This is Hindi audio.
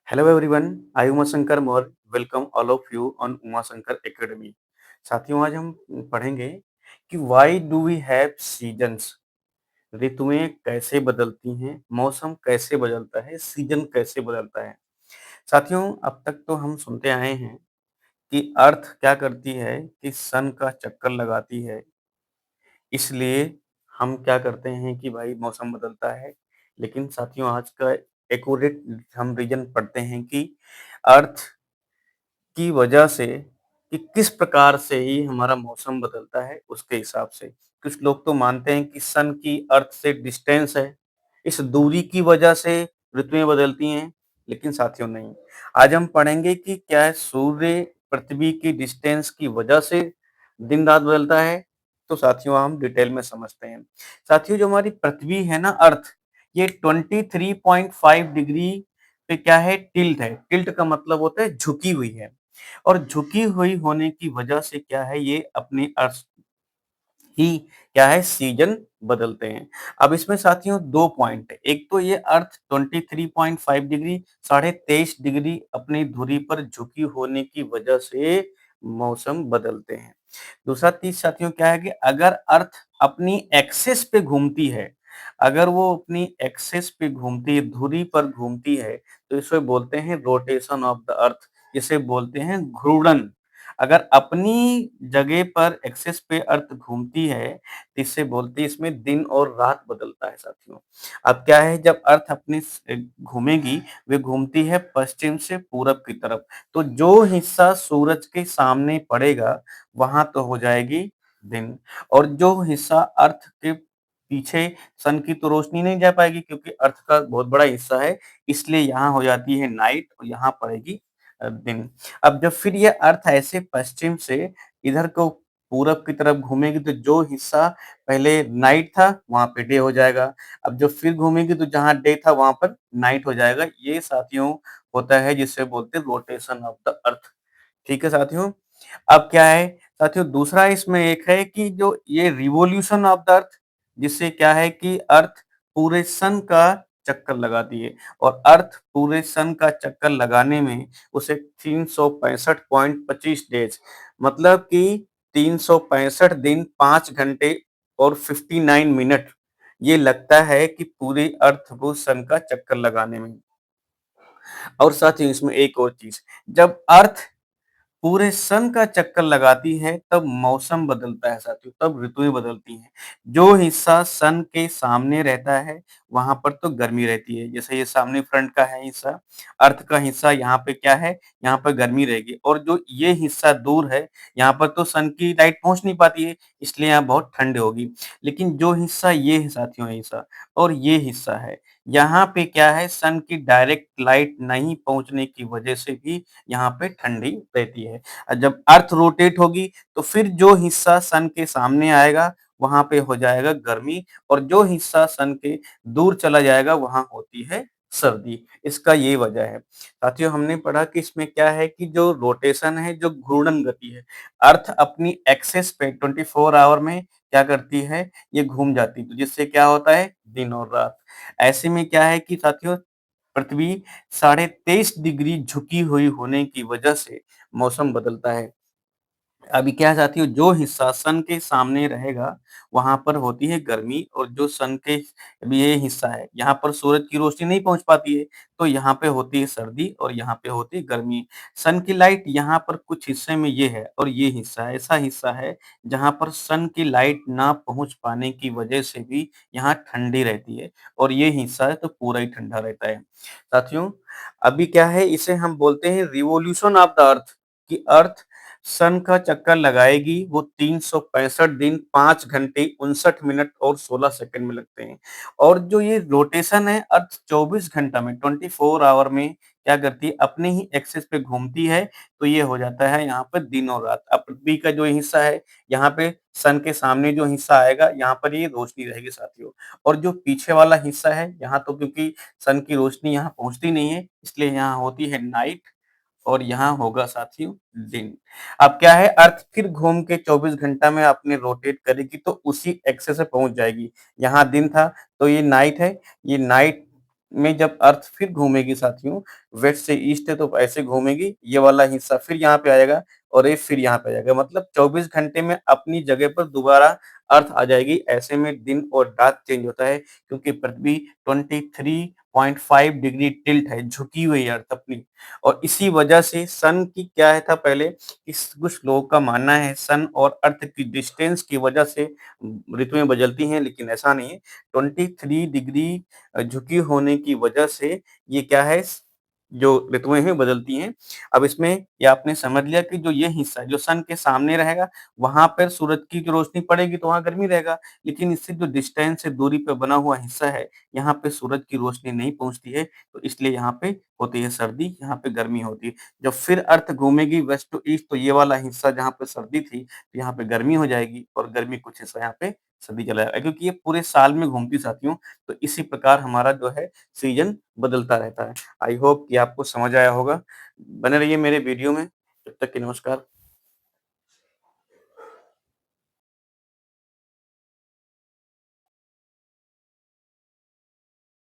Hello everyone, I am Umaशंकर Maurya. Welcome all of you on Umashankar academy. साथियों आज हम पढ़ेंगे कि why do we have seasons. ऋतुएं कैसे बदलती हैं, मौसम कैसे बदलता है, सीजन कैसे बदलता है. साथियों अब तक तो हम सुनते आए हैं कि अर्थ क्या करती है कि सन का चक्कर लगाती है, इसलिए हम क्या करते हैं कि भाई मौसम बदलता है. लेकिन साथियों आज का एक्यूरेट हम रीजन पढ़ते हैं कि अर्थ की वजह से कि किस प्रकार से ही हमारा मौसम बदलता है उसके हिसाब से। कुछ लोग तो मानते हैं कि सन की अर्थ से डिस्टेंस है, इस दूरी की वजह से ऋतुएँ बदलती हैं, लेकिन साथियों नहीं। आज हम पढ़ेंगे कि क्या है सूर्य पृथ्वी की डिस्टेंस की वजह से दिन-रात बदलता है? तो साथियों हम डिटेल में समझते हैं। साथियों जो हमारी पृथ्वी है ना अर्थ, ये 23.5 डिग्री पे क्या है टिल्ट है। टिल्ट का मतलब होता है झुकी हुई है। और झुकी हुई होने की वजह से क्या है ये अपनी अर्थ ही क्या है सीजन बदलते हैं। अब इसमें साथियों 2 पॉइंट है। एक तो ये अर्थ 23.5 डिग्री 23.5 डिग्री अपनी धुरी पर झुकी होने की वजह से मौसम बदलते हैं। दूसरा चीज़ साथियों क्या है कि अगर अर्थ अपनी एक्सिस पे घूमती है, अगर वो अपनी एक्सिस पे घूमती है, धुरी पर घूमती है, तो इसे बोलते हैं रोटेशन ऑफ द अर्थ, जिसे बोलते हैं घूर्णन। अगर अपनी जगह पर एक्सिस पे अर्थ घूमती है, तो इससे बोलते हैं इसमें दिन और रात बदलता है साथियों। अब क्या है जब अर्थ अपनी घूमेगी, वे घूमती है पश्चिम से पूरब की तरफ, तो जो हिस्सा सूरज के सामने पड़ेगा, वहाँ तो हो जाएगी दिन और जो हिस्सा अर्थ के पीछे सन की तो रोशनी नहीं जा पाएगी क्योंकि अर्थ का बहुत बड़ा हिस्सा है, इसलिए यहाँ हो जाती है नाइट और यहाँ पड़ेगी दिन। अब जब फिर ये अर्थ ऐसे पश्चिम से इधर को पूरब की तरफ घूमेगी तो जो हिस्सा पहले नाइट था वहाँ पे डे हो जाएगा। अब जब फिर घूमेगी तो जहाँ डे था वहाँ पर नाइट हो जाएगा। ये साथियों होता है जिसे बोलते हैं रोटेशन ऑफ द अर्थ। ठीक है साथियों? अब क्या है साथियों दूसरा इसमें एक है कि जो ये रिवॉल्यूशन ऑफ द अर्थ जिससे क्या है कि अर्थ पूरे सन का चक्कर लगाती है और अर्थ पूरे सन का चक्कर लगाने में उसे 365.25 डेज मतलब कि 365 दिन 5 घंटे और 59 मिनट ये लगता है कि पूरी अर्थ को सन का चक्कर लगाने में। और साथ ही इसमें एक और चीज़, जब अर्थ पूरे सन का चक्कर लगाती है तब मौसम बदलता है साथियों, तब ऋतुएँ बदलती हैं। जो हिस्सा सन के सामने रहता है, वहाँ पर तो गर्मी रहती है। जैसे ये सामने फ्रंट का है हिस्सा, अर्थ का हिस्सा यहाँ पे क्या है, यहाँ पर गर्मी रहेगी और जो ये हिस्सा दूर है, यहाँ पर तो सन की लाइट पहुँच नहीं पाती है, इसलिए यहाँ बहुत ठंड होगी। लेकिन जो हिस्सा ये है साथियों हिस्सा और ये हिस्सा है, यहाँ पे क्या है सन की डायरेक्ट लाइट नहीं पहुँचने की वजह से भी यहाँ पे ठंडी रहती है। जब अर्थ रोटेट होगी तो फिर जो हिस्सा सन के सामने आएगा वहाँ पे हो जाएगा गर्मी और जो हिस्सा सन के दूर चला जाएगा वहाँ होती है सर्दी। इसका ये वजह है। साथियों हमने पढ़ा कि इसमें क्या है कि जो रोटेशन है जो घूर्णन गति है। अर्थ अपनी एक्सिस पे 24 आवर में क्या करती है ये घूम जाती है। तो जिससे क्या होता है दिन और रात। ऐसे में क्या है कि साथियों पृथ्वी 23.5 डिग्री झुकी हुई होने की वजह से मौसम बदलता है। अभी क्या है साथियों जो हिस्सा सन के सामने रहेगा वहाँ पर होती है गर्मी और जो सन के अभी ये हिस्सा है यहाँ पर सूरज की रोशनी नहीं पहुँच पाती है तो यहाँ पे होती है सर्दी और यहाँ पे होती है गर्मी। सन की लाइट यहाँ पर कुछ हिस्से में ये है और ये हिस्सा ऐसा हिस्सा है जहाँ पर सन की लाइट ना पहुँच पाने की वजह से भी यहाँ ठंडी रहती है और ये हिस्सा है तो पूरा ही ठंडा रहता है। साथियों अभी क्या है इसे हम बोलते हैं रिवॉल्यूशन ऑफ द अर्थ कि अर्थ सन का चक्कर लगाएगी वो 365 दिन 5 घंटे 59 मिनट और 16 सेकंड में लगते हैं। और जो ये रोटेशन है अर्थ 24 घंटा में 24 आवर में क्या करती है अपने ही एक्सिस पे घूमती है तो ये हो जाता है यहाँ पर दिन और रात। अब पृथ्वी का जो हिस्सा है यहाँ पे सन के सामने जो हिस्सा आएगा यहाँ पर ये रोशनी रहेगी साथियों और जो पीछे वाला हिस्सा है यहाँ तो क्योंकि सन की रोशनी यहाँ पहुँचती नहीं है इसलिए यहाँ होती है नाइट और यहाँ होगा साथियों दिन। अब क्या है अर्थ फिर घूम के 24 घंटा में अपने रोटेट करेगी तो उसी एक्सिस से पहुँच जाएगी। यहाँ दिन था तो ये नाइट है, ये नाइट में जब अर्थ फिर घूमेगी साथियों, वेस्ट से ईस्ट है तो ऐसे घूमेगी, ये वाला हिस्सा फिर यहाँ पे आएगा और ये फिर यहाँ पे आ जाएगा। मतलब 24 घंटे में अपनी जगह पर दोबारा अर्थ आ जाएगी। ऐसे में दिन और रात चेंज होता है क्योंकि पृथ्वी 23.5 डिग्री टिल्ट है, झुकी हुई है अर्थ अपनी। और इसी वजह से सन की क्या है था पहले, इस कुछ लोगों का मानना है सन और अर्थ की डिस्टेंस की वजह से ऋतुएँ बदलती हैं, लेकिन ऐसा नहीं है। 23 डिग्री झुकी होने की वजह से ये क्या है जो ऋतुएँ हैं बदलती हैं। अब इसमें ये आपने समझ लिया कि जो ये हिस्सा है जो सन के सामने रहेगा, वहाँ पर सूरज की जो रोशनी पड़ेगी तो वहाँ गर्मी रहेगा। लेकिन इससे जो डिस्टेंस है, दूरी पे बना हुआ हिस्सा है, यहाँ पे सूरज की रोशनी नहीं पहुँचती है, तो इसलिए यहाँ पे होती है सर्दी, यहाँ पे गर्मी होती है। जब फिर अर्थ घूमेगी वेस्ट टू ईस्ट तो ये वाला हिस्सा जहाँ पे सर्दी थी, तो यहाँ पे गर्मी हो जाएगी और गर्मी कुछ हिस्सा यहाँ पे सर्दी चला जाएगा क्योंकि ये पूरे साल में घूमती है साथियों। तो इसी प्रकार हमारा जो है सीज़न बदलता रहता है। आई होप कि आपको समझ आया होगा। बने रहिए मेरे वीडियो में। तब तक के नमस्कार।